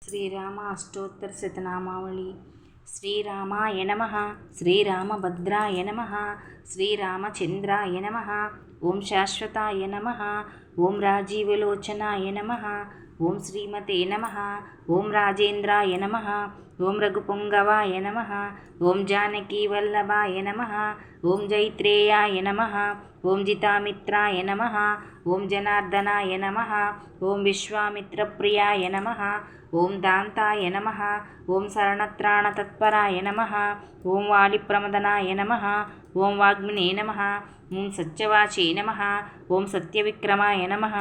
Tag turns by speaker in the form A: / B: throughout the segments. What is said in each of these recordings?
A: శ్రీరామ అష్టోత్తర శతనామావళి. శ్రీరామాయ నమః, శ్రీరామభద్రాయ నమః, శ్రీరామచంద్రాయ నమః, ఓం శాశ్వతాయ నమః, ఓం రాజీవలోచనాయ నమః, ఓం శ్రీమతే నమః, ఓం రాజేంద్రాయ నమః, ఓం రఘుపుంగవాయ నమః, ఓం జానకీవల్లభాయ నమః, ఓం జైత్రేయాయ నమః, ఓం జితామిత్రాయ నమః, ఓం జనార్దనాయ నమః, ఓం విశ్వామిత్రప్రియాయ నమః, ఓం దాంతాయ నమః, ఓం శరణత్రాణతత్పరాయ నమః, ఓం వాలిప్రమదనాయ నమః, ఓం వాగ్మినే నమః, ఓం సత్యవాచే నమః, ఓం సత్యవిక్రమాయ నమః,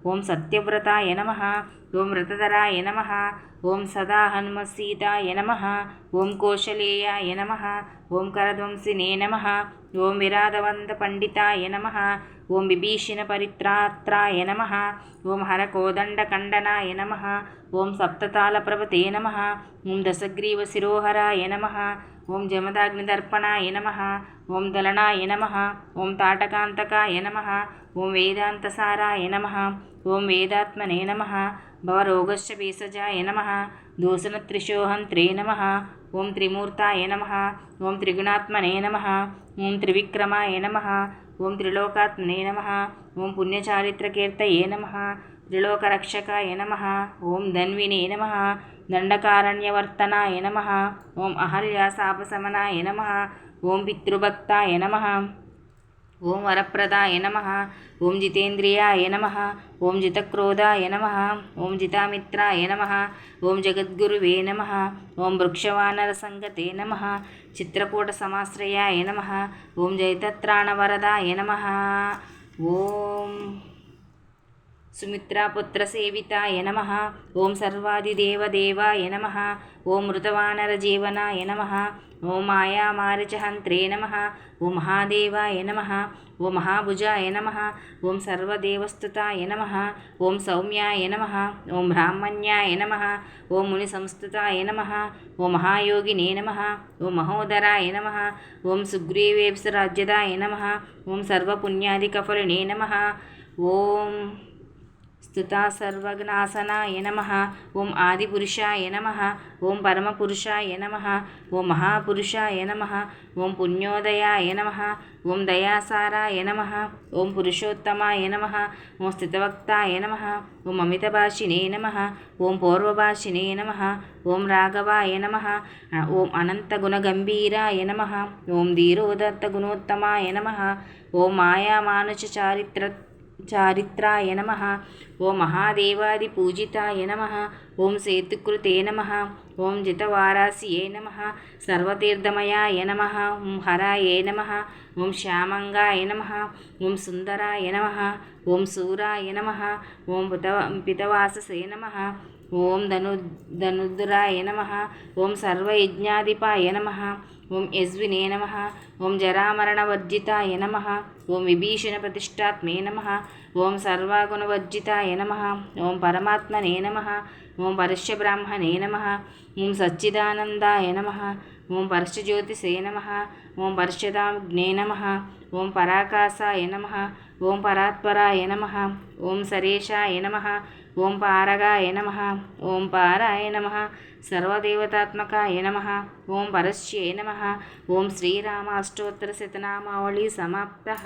A: ఓం సత్యవ్రతాయ నమః, ఓం వ్రతధరాయ నమః, ఓం సదా హనుమసీతాయ నమః, ఓం కోశలేయాయ నమః, ఓం కరధ్వంసినే నమః, ఓం విరాధవంత పండితాయ నమః, ఓం విభీషణ పరిత్రాత్రాయ నమః, ఓం హరకోదండకండనాయ నమః, ఓం సప్తతాళప్రభతే నమః, ఓం దశగ్రీవ శిరోహరాయ నమః, ఓం జమదాగ్నిదర్పణాయ నమః, ఓం దళనాయ నమః, ఓం తాటకాంతకాయ నమః, ఓం వేదాంతసారాయ నమః, ఓం వేదాత్మనే నమః, భవరోగశ్చ భేషజాయ నమః, దూషణత్రిశోహంత్రే నమః, ఓం త్రిమూర్తాయ నమః, ఓం త్రిగుణాత్మనే నమః, ఓం త్రివిక్రమాయ నమః, ఓం త్రిలోకాత్మనే నమః, ఓం పుణ్యచారిత్రకీర్తయే నమః, త్రిలోకరక్షకాయ నమః, ఓం ధన్వినే నమః, దండకారణ్యవర్తనాయ నమః, ఓం అహల్యాశాపశమనాయ నమః, ఓం పితృభక్తాయ నమః, ఓం వరప్రదాయ నమః, ఓం జితేంద్రియాయ నమః, ఓం జితక్రోధాయ నమః, ఓం జితామిత్రాయ నమః, ఓం జగద్గురువే నమః, ఓం వృక్షవానరసంగతే నమః, చిత్రకూట సమాశ్రయాయ నమః, ఓం జయతత్రాణవరదాయ నమః, ఓం సుమిత్రాపుత్రసేవితాయ నమః, ఓం సర్వాదిదేవదేవాయ నమః, ఓం మృతవానరజీవనాయ నమః, ఓం మాయామారిచహంత్రే నమః, ఓం మహాదేవాయ నమః, ఓం మహాభుజాయ నమః, ఓం సర్వదేవస్తుతాయ నమః, ఓం సౌమ్యాయ నమః, ఓం బ్రాహ్మణ్యాయ నమః, ఓం మునిసంస్తుతాయ నమః, ఓం మహాయోగినే నమః, ఓం మహోదరాయ నమః, ఓం సుగ్రీవేప్సరాజ్యదాయ నమః, ఓం సర్వపుణ్యాదికఫలినే నమః, ఓం స్తుతా సర్వజ్ఞాసనాయ నమః, ఓం ఆదిపురుషాయ నమః, ఓం పరమపురుషాయ నమః, ఓం మహాపురుషాయ నమః, ఓం పుణ్యోదయాయ నమః, ఓం దయాసారాయ నమః, ఓం పురుషోత్తమాయ నమః, ఓం స్థితవక్తాయ నమః, ఓం అమితభాషినే నమః, ఓం పూర్వభాషినే నమః, ఓం రాఘవాయ నమః, ఓం అనంతగుణగంభీరాయ నమః, ఓం ధీరోదత్తగుణోత్తమాయ నమః, ఓం మాయామానుషచారిత్రాయ నమః, ఓం మహాదేవాదిపూజితాయ నమః, ఓం సేతుకృతే నమః, ఓం జితవారాసియే నమః, సర్వతీర్థమయాయ నమః, ఓం హరాయే నమః, ఓం శ్యామంగాయ నమః, ఓం సుందరాయ నమః, ఓం శూరాయ నమః, ఓం పితవాససే నమః, ఓం ధనుధరాయ నమః, ఓం సర్వయజ్ఞాధిపాయ నమః, ఓం యజ్వినే నమః, ఓం జరామరణవర్జితాయ నమః, ఓం విభీషణ ప్రతిష్టాత్మే నమః, ఓం సర్వగుణవర్జితాయ నమః, ఓం పరమాత్మనే నమః, ఓం పరస్యబ్రాహ్మణే నమః, ఓం సచ్చిదానందాయ నమః, ఓం పరస్యజ్యోతిషే నమః, ఓం పరస్యదాగ్నే నమః, ఓం పరాకాశాయ నమః, ఓం పరాత్పరాయ నమః, ఓం సరేషాయ నమః, ఓం పారగాయ నమః, ఓం పారాయ నమః, సర్వదేవతాత్మకాయ నమః, ఓం పరస్యే నమః. ఓం శ్రీరామ అష్టోత్తర శతనామావళి సమాప్తః.